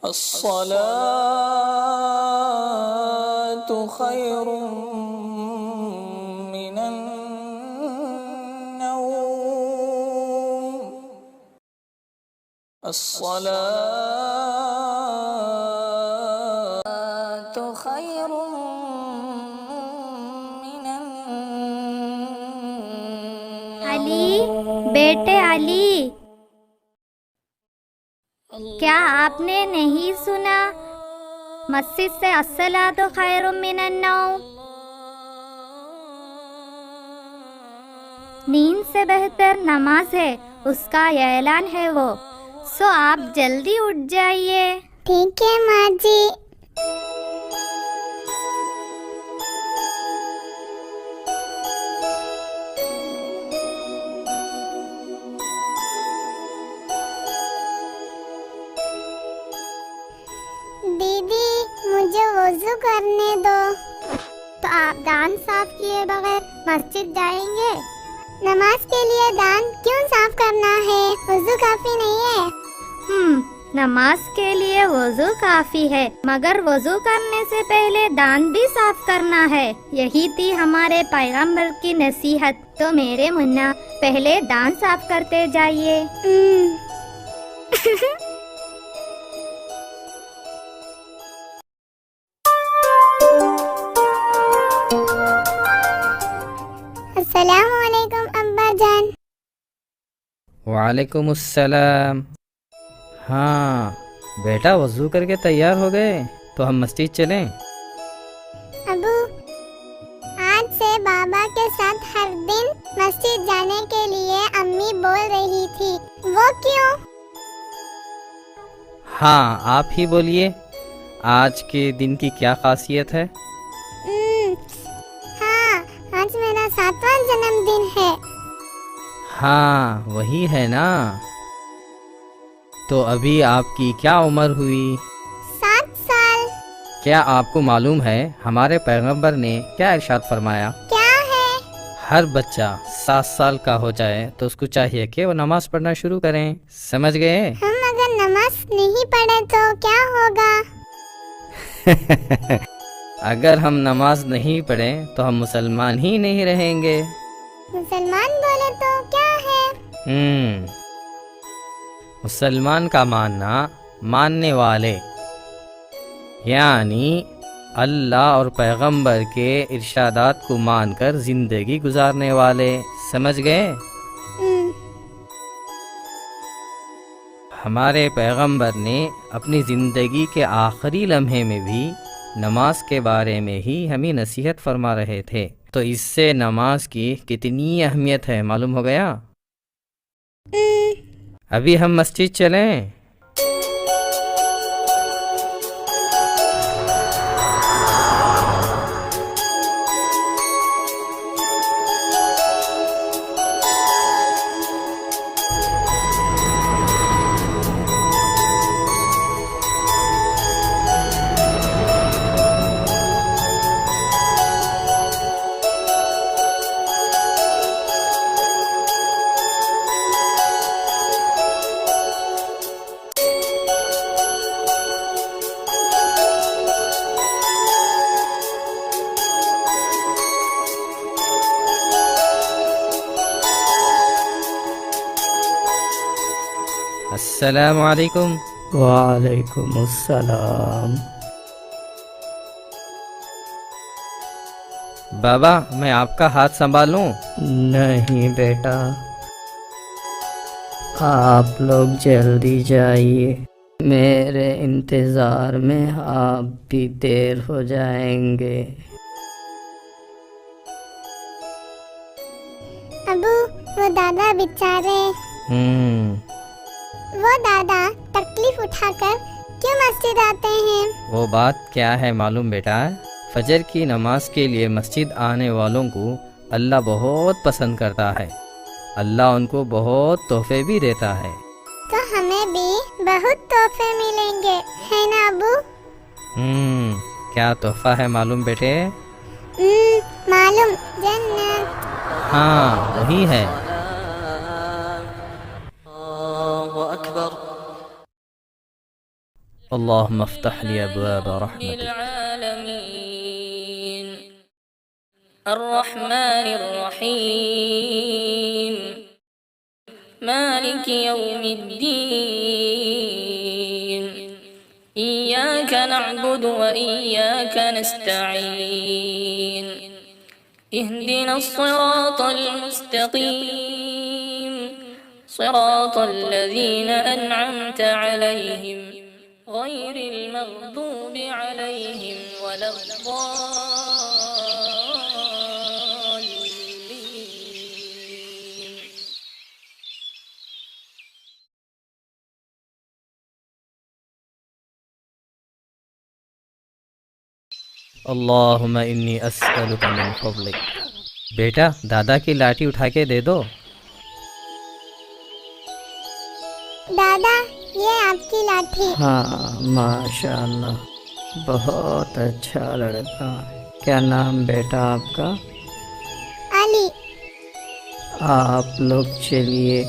الصلاة خير من النوم. الصلاة خير من النوم. علی، بیٹے علی، کیا آپ نے نہیں سنا مسجد سے الصلاۃ خیر من النوم؟ نیند سے بہتر نماز ہے، اس کا یہ اعلان ہے وہ، سو آپ جلدی اٹھ جائیے. ٹھیک ہے ماں جی. دیدی مجھے وضو کرنے دو. تو آپ دان صاف کیے بغیر مسجد جائیں گے؟ نماز کے لیے دان کیوں صاف کرنا ہے؟ وضو کافی نہیں ہے؟ نماز کے لیے وضو کافی ہے، مگر وضو کرنے سے پہلے دان بھی صاف کرنا ہے. یہی تھی ہمارے پیغمبر کی نصیحت. تو میرے منا پہلے دان صاف کرتے جائیے. السلام علیکم ابا جان. وعلیکم السلام. ہاں بیٹا، وضو کر کے تیار ہو گئے تو ہم مسجد چلیں؟ ابو، آج سے بابا کے ساتھ ہر دن مسجد جانے کے لیے امی بول رہی تھی، وہ کیوں؟ ہاں آپ ہی بولیے، آج کے دن کی کیا خاصیت ہے؟ ہاں، آج میرا 7واں جنم دن ہے. ہاں وہی ہے نا. تو ابھی آپ کی کیا عمر ہوئی؟ 7 سال. کیا آپ کو معلوم ہے ہمارے پیغمبر نے کیا ارشاد فرمایا؟ کیا ہے؟ ہر بچہ 7 سال کا ہو جائے تو اس کو چاہیے کہ وہ نماز پڑھنا شروع کریں. سمجھ گئے؟ ہم اگر نماز نہیں پڑھے تو کیا ہوگا؟ اگر ہم نماز نہیں پڑھیں تو ہم مسلمان ہی نہیں رہیں گے. مسلمان بولے تو کیا ہے؟ مسلمان کا ماننا ماننے والے، یعنی اللہ اور پیغمبر کے ارشادات کو مان کر زندگی گزارنے والے. سمجھ گئے؟ ہمارے پیغمبر نے اپنی زندگی کے آخری لمحے میں بھی نماز کے بارے میں ہی ہمیں نصیحت فرما رہے تھے. تو اس سے نماز کی کتنی اہمیت ہے معلوم ہو گیا؟ ابھی ہم مسجد چلیں؟ السلام علیکم. وعلیکم السلام. بابا میں آپ کا ہاتھ سنبھالوں؟ نہیں بیٹا، آپ لوگ جلدی جائیے، میرے انتظار میں آپ بھی دیر ہو جائیں گے. ابو، وہ دادا بیچارے، وہ دادا تکلیف اٹھا کر کیوں مسجد آتے ہیں؟ وہ بات کیا ہے معلوم بیٹا؟ فجر کی نماز کے لیے مسجد آنے والوں کو اللہ بہت پسند کرتا ہے. اللہ ان کو بہت تحفے بھی دیتا ہے. تو ہمیں بھی بہت تحفے ملیں گے، ہے نا ابو؟ کیا تحفہ ہے معلوم بیٹے؟ معلوم، جنت. ہاں وہی ہے. اللهم افتح لي أبواب رحمتك. العالمين الرحمن الرحيم مالك يوم الدين إياك نعبد وإياك نستعين اهدنا الصراط المستقيم صراط الذين أنعمت عليهم غير المغضوب عليهم ولا الضالين. اللهم انی اسألک من فضلک. بیٹا دادا کی لاٹھی اٹھا کے دے دو. دادا یہ آپ کی لاٹھی. ہاں ماشاء اللہ، بہت اچھا لڑکا. کیا نام بیٹا آپ کا؟ علی. آپ لوگ چلیے،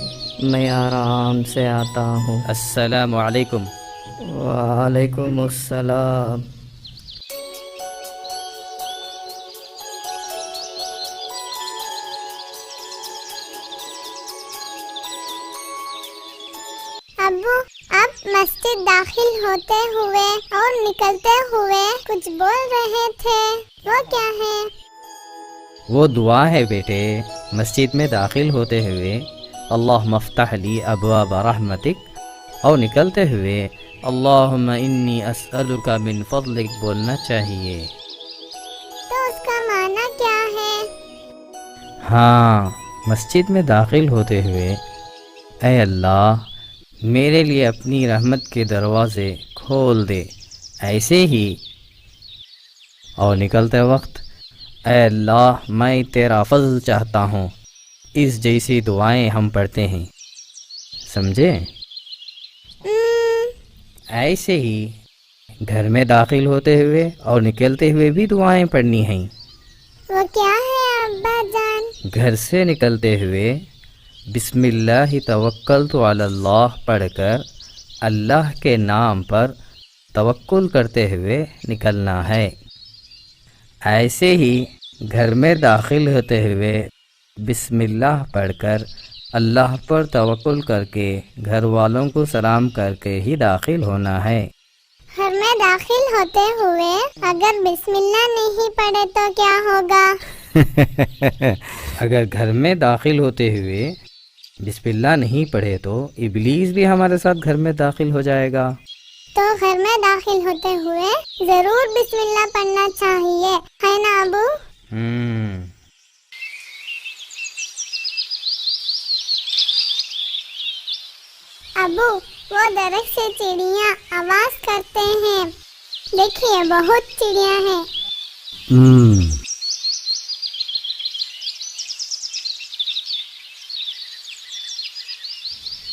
میں آرام سے آتا ہوں. السلام علیکم. وعلیکم السلام. ابو آپ مسجد داخل ہوتے ہوئے اور نکلتے ہوئے کچھ بول رہے تھے، وہ کیا ہے؟ وہ دعا ہے بیٹے. مسجد میں داخل ہوتے ہوئے اللہم افتح لی ابواب رحمتک اور نکلتے ہوئے اللہم انی اسألک من فضلک بولنا چاہیے. تو اس کا معنی کیا ہے؟ ہاں، مسجد میں داخل ہوتے ہوئے اے اللہ میرے لیے اپنی رحمت کے دروازے کھول دے، ایسے ہی. اور نکلتے وقت اے اللہ میں تیرا فضل چاہتا ہوں. اس جیسی دعائیں ہم پڑھتے ہیں، سمجھے؟ ایسے ہی گھر میں داخل ہوتے ہوئے اور نکلتے ہوئے بھی دعائیں پڑھنی ہیں. وہ کیا ہے ابا جان؟ گھر سے نکلتے ہوئے بسم اللہ توکلت علی اللہ پڑھ کر اللہ کے نام پر توکل کرتے ہوئے نکلنا ہے. ایسے ہی گھر میں داخل ہوتے ہوئے بسم اللہ پڑھ کر اللہ پر توکل کر کے گھر والوں کو سلام کر کے ہی داخل ہونا ہے. گھر میں داخل ہوتے ہوئے اگر بسم اللہ نہیں پڑھے تو کیا ہوگا؟ اگر گھر میں داخل ہوتے ہوئے بسم اللہ نہیں پڑھے تو ابلیس بھی ہمارے ساتھ گھر میں داخل ہو جائے گا. تو گھر میں داخل ہوتے ہوئے ضرور بسم اللہ پڑھنا چاہیے، ہے نا ابو؟ ابو وہ درخت سے چڑیاں آواز کرتے ہیں، دیکھیے بہت چڑیاں ہیں.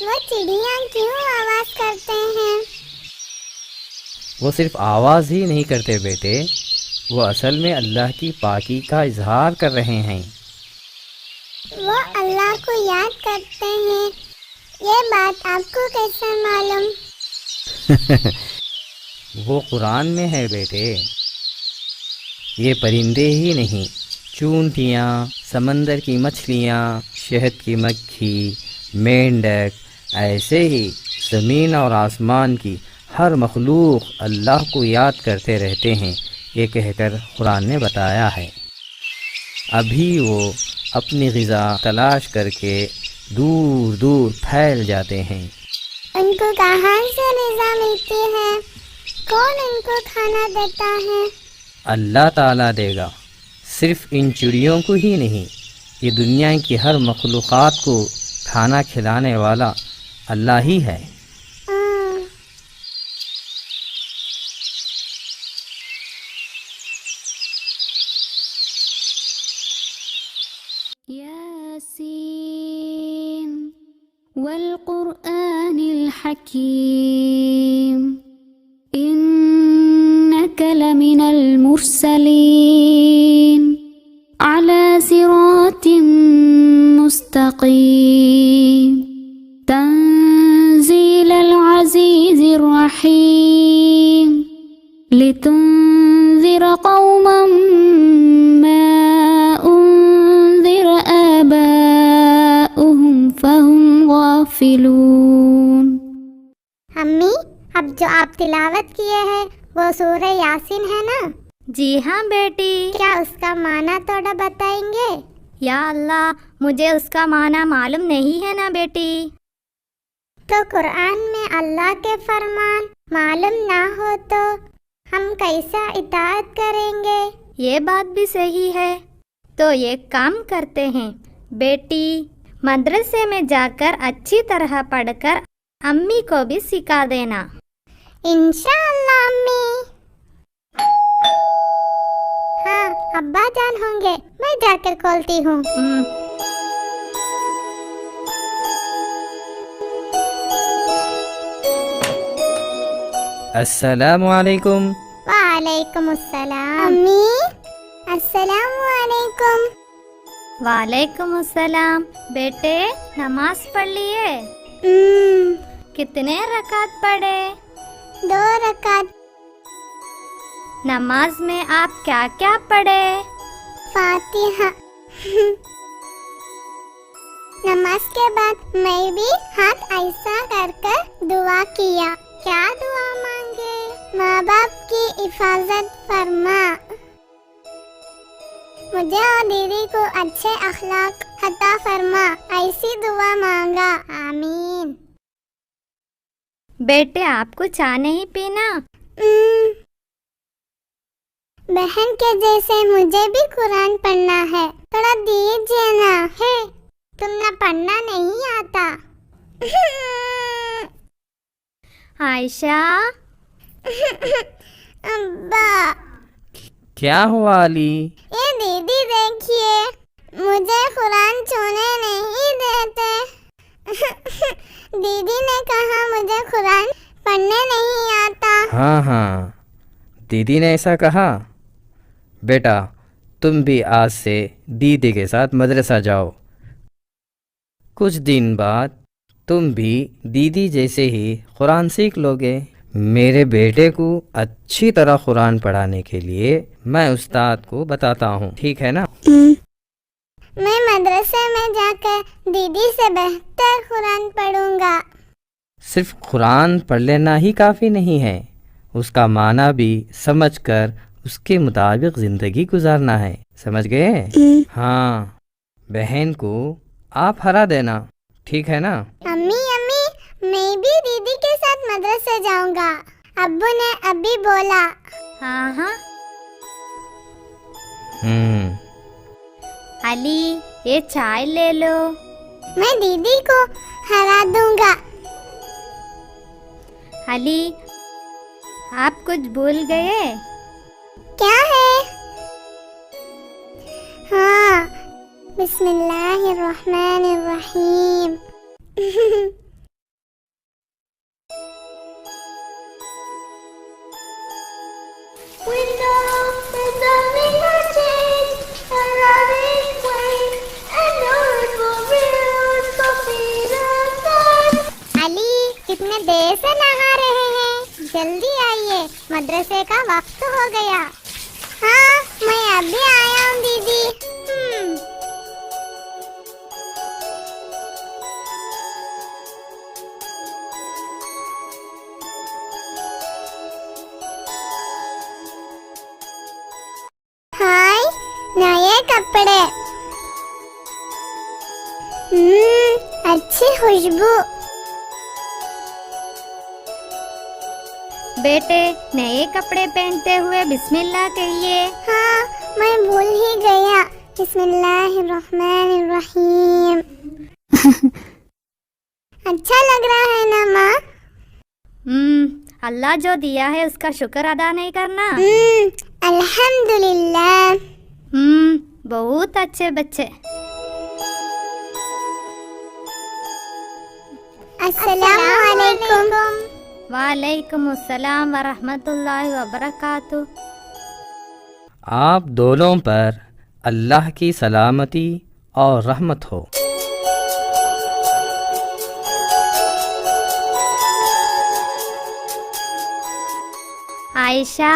وہ چڑیاں کیوں آواز کرتے ہیں؟ وہ صرف آواز ہی نہیں کرتے بیٹے، وہ اصل میں اللہ کی پاکی کا اظہار کر رہے ہیں. وہ اللہ کو یاد کرتے ہیں. یہ بات آپ کو کیسے معلوم؟ وہ قرآن میں ہے بیٹے. یہ پرندے ہی نہیں، چونٹیاں، سمندر کی مچھلیاں، شہد کی مکھی، مینڈک، ایسے ہی زمین اور آسمان کی ہر مخلوق اللہ کو یاد کرتے رہتے ہیں، یہ کہہ کر قرآن نے بتایا ہے. ابھی وہ اپنی غذا تلاش کر کے دور دور پھیل جاتے ہیں. ان کو کہاں سے غذا ملتی ہے؟ کون ان کو کھانا دیتا ہے؟ اللہ تعالیٰ دے گا. صرف ان چڑیوں کو ہی نہیں، یہ دنیا کی ہر مخلوقات کو کھانا کھلانے والا اللہ ہی ہے. یاسین والقرآن الحکیم إنك لمن المرسلين على صراط مستقيم تنزيل العزيز الرحيم لتنذر قوما ما أنذر آباؤهم فهم غافلون۔ امی، اب جو آپ تلاوت کیے ہیں وہ سورہ یاسین ہے نا؟ جی ہاں بیٹی۔ کیا اس کا معنی تھوڑا بتائیں گے؟ یا اللہ، مجھے اس کا معنی معلوم نہیں ہے نا بیٹی۔ تو قرآن میں اللہ کے فرمان معلوم نہ ہو تو ہم کیسا اطاعت کریں گے؟ یہ بات بھی صحیح ہے، تو ایک کام کرتے ہیں بیٹی، مدرسے میں جا کر اچھی طرح پڑھ کر امی کو بھی سکھا دینا۔ انشاءاللہ امی۔ ہاں، ابا جان ہوں گے، میں جا کر کھولتی ہوں۔ السلام علیکم۔ وعلیکم السلام۔ امی، السلام علیکم۔ وعلیکم السلام۔ بیٹے، نماز پڑھ لیے؟ کتنے رکعت پڑھے؟ 2 رکعت۔ نماز میں آپ کیا کیا پڑھے؟ فاتحہ۔ نماز کے بعد میں بھی ہاتھ ایسا کر کر دعا کیا۔ کیا دعا مانگے؟ ماں باپ کی حفاظت فرما، مجھے اور دیدی کو اچھے اخلاق عطا فرما، ایسی دعا مانگا۔ آمین۔ بیٹے، آپ کو چائے نہیں پینا؟ بہن کے جیسے مجھے بھی قرآن پڑھنا ہے، تھوڑا دیجیے نا۔ ہے تم نے پڑھنا نہیں آتا؟ عائشہ۔ ابا، کیا ہوا علی؟ یہ دیدی دیکھیے، مجھے قرآن چھونے نہیں دیتے۔ دیدی نے کہا مجھے قرآن پڑھنے نہیں آتا۔ ہاں، دیدی نے ایسا کہا؟ بیٹا، تم بھی آج سے دیدی کے ساتھ مدرسہ جاؤ، کچھ دن بعد تم بھی دیدی جیسے ہی قرآن سیکھ لو گے۔ میرے بیٹے کو اچھی طرح قرآن پڑھانے کے لیے میں استاد کو بتاتا ہوں، ٹھیک ہے نا؟ میں مدرسے میں جا کر دیدی سے بہتر قرآن پڑھوں گا۔ صرف قرآن پڑھ لینا ہی کافی نہیں ہے، اس کا معنی بھی سمجھ کر اس کے مطابق زندگی گزارنا ہے، سمجھ گئے؟ ہاں، بہن کو آپ ہرا دینا، ٹھیک ہے نا؟ امی، میں بھی دیدی کے ساتھ مدرسے جاؤں گا، ابو نے ابھی بولا۔ ہاں۔ علی، یہ چائے لے لو۔ میں دیدی کو ہرا دوں گا۔ علی، آپ کچھ بھول گئے؟ کیا ہے؟ ہاں، بسم اللہ الرحمن الرحیم۔ علی، کتنے دیر سے نہا رہے ہیں، جلدی آئیے، مدرسے کا وقت ہو گیا۔ ہاں، میں ابھی آیا ہوں دیدی۔ ہائے، نئے کپڑے، اچھی خوشبو۔ بیٹے، نئے کپڑے پہنتے ہوئے بسم اللہ کہیے۔ ہاں، میں بھول ہی گیا۔ بسم اللہ الرحمن الرحیم۔ اچھا لگ رہا ہے نا ماں؟ اللہ جو دیا ہے اس کا شکر ادا نہیں کرنا؟ الحمدللہ۔ بہت اچھے بچے۔ السلام علیکم۔ وعلیکم السلام ورحمۃ اللہ وبرکاتہ۔ آپ دونوں پر اللہ کی سلامتی اور رحمت ہو۔ عائشہ،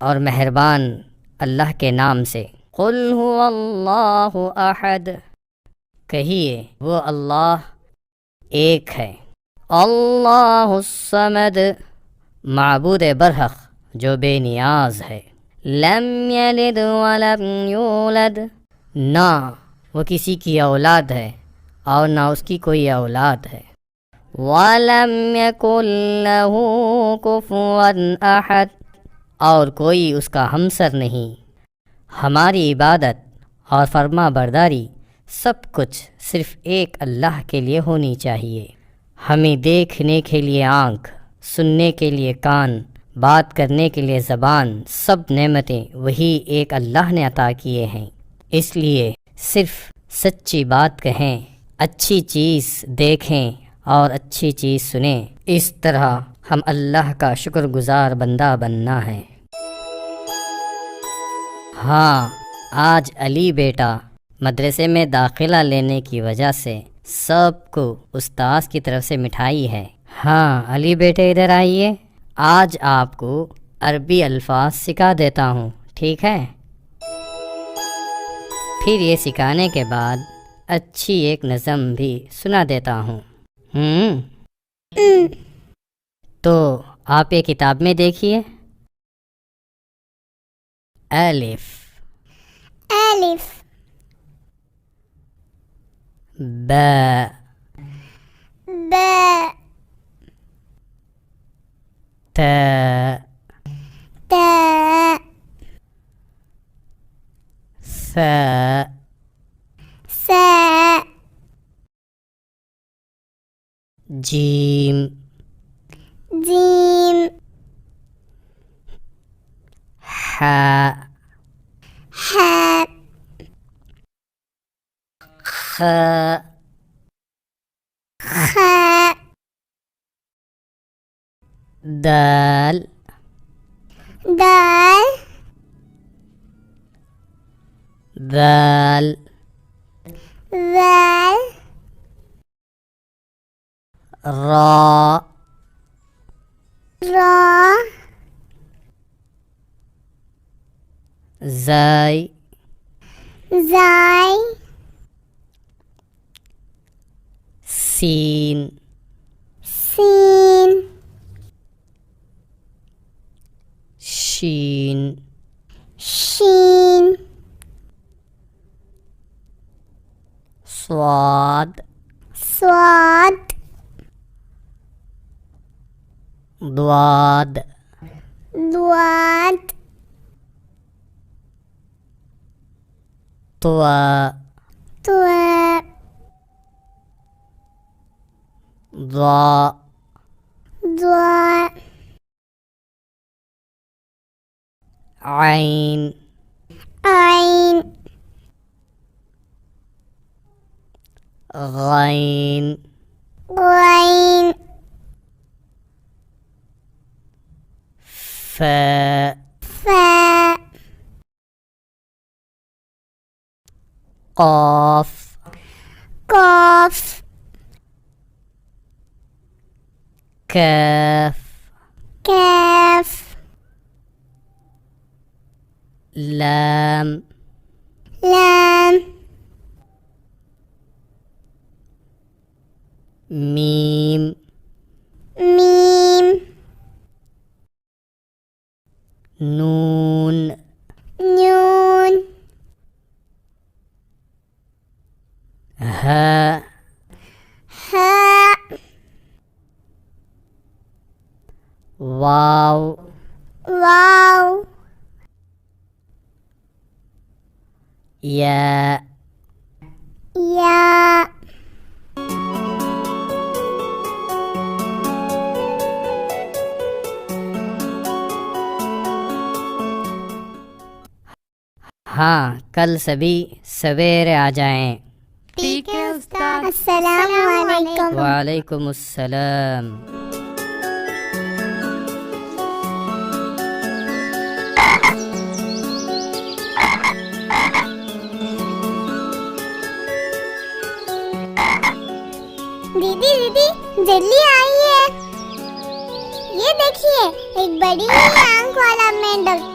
اور مہربان اللہ کے نام سے۔ قل هو اللہ احد، کہیے وہ اللہ ایک ہے۔ اللہ الصمد، معبود برحق جو بے نیاز ہے۔ لم یلد ولم یولد، نہ وہ کسی کی اولاد ہے اور نہ اس کی کوئی اولاد ہے۔ وَلَمْ يَكُنْ لَهُ كُفُوًا أَحَدٌ، اور کوئی اس کا ہمسر نہیں۔ ہماری عبادت اور فرما برداری سب کچھ صرف ایک اللہ کے لیے ہونی چاہیے۔ ہمیں دیکھنے کے لیے آنکھ، سننے کے لیے کان، بات کرنے کے لیے زبان، سب نعمتیں وہی ایک اللہ نے عطا کیے ہیں۔ اس لیے صرف سچی بات کہیں، اچھی چیز دیکھیں اور اچھی چیز سنیں۔ اس طرح ہم اللہ کا شکر گزار بندہ بننا ہے۔ ہاں، آج علی بیٹا مدرسے میں داخلہ لینے کی وجہ سے سب کو استاذ کی طرف سے مٹھائی ہے۔ ہاں علی بیٹے ادھر آئیے، آج آپ کو عربی الفاظ سکھا دیتا ہوں، ٹھیک ہے؟ پھر یہ سکھانے کے بعد اچھی ایک نظم بھی سنا دیتا ہوں۔ تو آپ یہ کتاب میں دیکھیے۔ الف، الف، با، با، تا، تا، ثا، سا، جیم، جیم، حا، حا، خا، خا، دال، دال، ذال، ذال، را، را، زاي، زاي، سين، سين، شين، شين، صاد، صاد، ضاد، ضاد، طاء، طاء، ضاء، ضاء، عين، عين، غين، غين، فاء، فاء، قاف، قاف، كاف، كاف، لام، لام، ميم، ميم، نون، نون، ها، هاء، واو، واو، ياء، ياء، ہاں کل سبھی سویرے آ جائیں۔ ٹھیک ہے استاد۔ السلام علیکم۔ وعلیکم السلام۔ دیدی دیدی جلدی آئیے، یہ دیکھیے ایک بڑی آنکھ والا مینڈک۔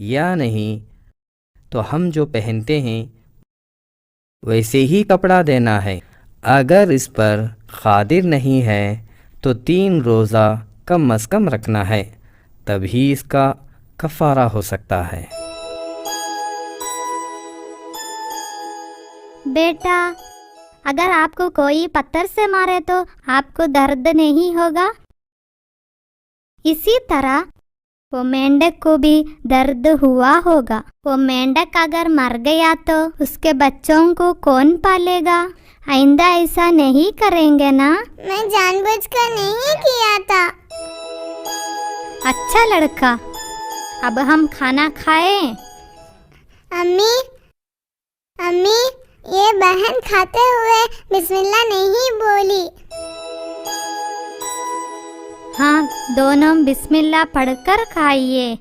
یا نہیں تو ہم جو پہنتے ہیں ویسے ہی کپڑا دینا ہے. اگر اس پر قادر نہیں ہے تو 3 روزہ کم از کم رکھنا ہے، تبھی اس کا کفارہ ہو سکتا ہے. بیٹا، اگر آپ کو کوئی پتھر سے مارے تو آپ کو درد نہیں ہوگا؟ اسی طرح وہ مینڈک کو بھی درد ہوا ہوگا. وہ مینڈک اگر مر گیا تو اس کے بچوں کو کون پالے گا؟ آئندہ ایسا نہیں کریں گے نا؟ میں جان بوجھ کر نہیں کیا تھا. اچھا لڑکا، اب ہم کھانا کھائیں. امی یہ بہن کھاتے ہوئے بسم اللہ نہیں بولی. ہاں، دونوں بسم اللہ پڑھ کر کھائیے.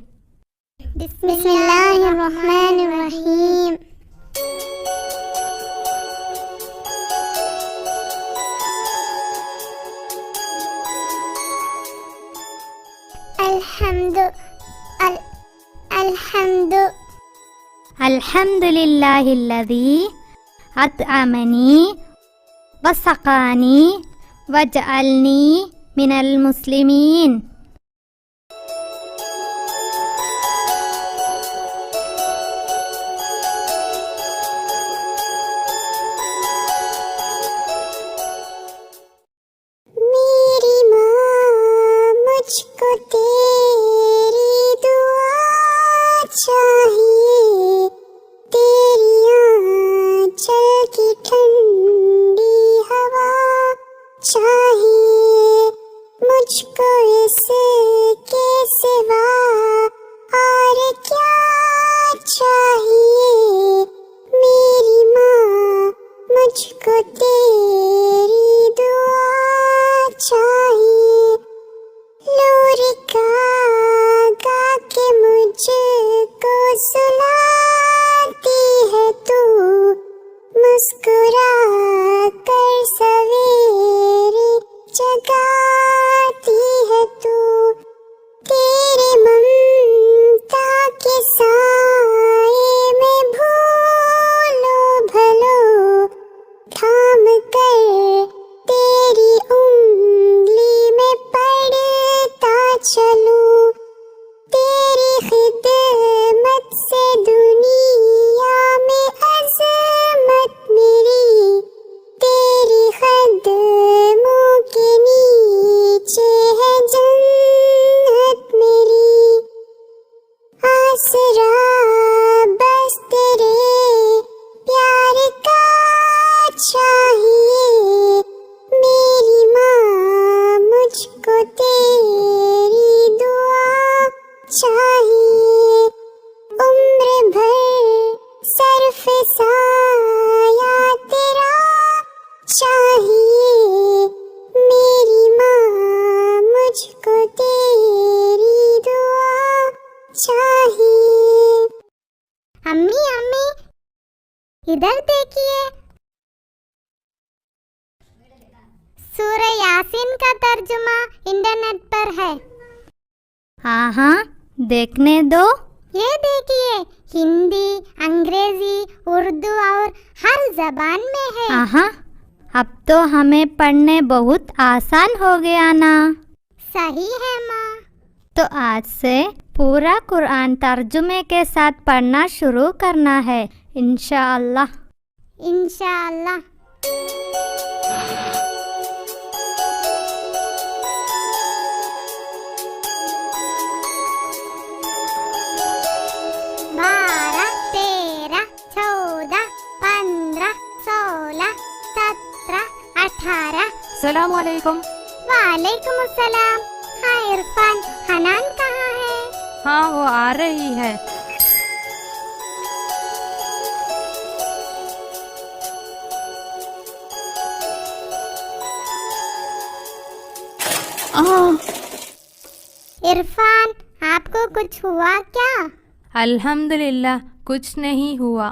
بسم اللہ الرحمن الرحیم. الحمد للہ الذی اطعمنی وسقانی وجعلنی من المسلمین. میری ماں مجھ کو تیری دعا چاہیے، تیری آنچل کی ٹھنڈی ہوا چاہیے، مجھ کو اس کے سوا اور کیا چاہیے. میری ماں مجھ کو تیری دعا چاہیے. لوری گا کے مجھ کو سلاتی ہے تو، مسکرا کر سویرے جگاتی ہے تو. تیرے ممتا کے سائے میں بھولو بھلو تھام کر تیری انگلی میں پڑھتا چلوں. تیری خدمت سے دنیا میں عظمت میری، تیری قدموں کے نیچے ہے جنت میری. آسرا بس تیرے پیار کا چاہیے. میری ماں مجھ کو تیری دعا چاہیے. عمر بھر صرف سایہ تیرا چاہیے. میری ماں مجھ کو تیری دعا چاہیے. امی ادھر دیکھیے، سورہ یاسین کا ترجمہ انٹرنیٹ پر ہے. ہاں دیکھنے دو. یہ دیکھیے، ہندی، انگریزی، اردو اور ہر زبان میں ہے. اب تو ہمیں پڑھنے بہت آسان ہو گیا نا؟ صحیح ہے ماں. تو آج سے پورا قرآن ترجمے کے ساتھ پڑھنا شروع کرنا ہے انشاءاللہ. انشاءاللہ. بارہ، 13، 14، 15، 16، 17، 18. السلام علیکم. وعلیکم السلام. ہاں عرفان، حنان کہاں ہے؟ ہاں وہ آ رہی ہے. عرفان، آپ کو کچھ ہوا کیا؟ الحمدللہ کچھ نہیں ہوا.